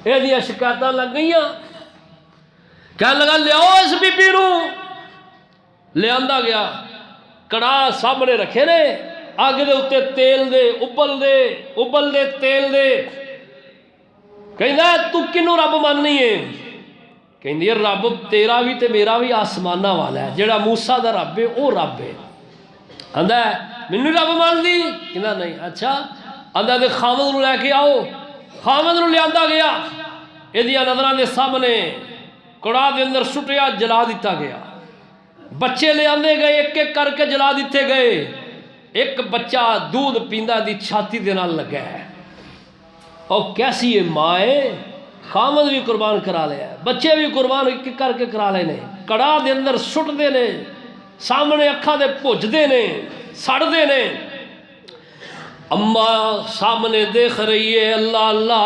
ये शिकायत लग गई। कह लगा लियाओ इस बीबी नूं। लिया गया, कड़ा सामने रखे ने, अग दे उत्ते तेल दे उबलदे तेल दे। कहंदा तू किनू रब माननी है? कहंदी रब तेरा भी ते मेरा भी आसमाना वाला है, जेड़ा मूसा दा रब है वो रब है। आंदा मैनू रब मानदी? कहंदा नहीं। अच्छा आंदा ते खामद नूं लैके आओ। खामद नूं लियांदा गया, इहदियां नज़रां दे सामने कड़ा दे अंदर सुटिया, जला दिता गया। बच्चे ले आंदे गए, एक एक करके जला दिते गए। एक बच्चा दूध पींदा दी छाती दे नाल लगा है। और कैसी ये माँ है, खामद भी कुर्बान करा लिया, बच्चे भी कुर्बान एक एक करके करा लेने। कड़ा दे अंदर सुटते ने, सामने अखा दे भुजते ने, सड़ते ने। अम्मा सामने देख रही है, अल्लाह अल्लाह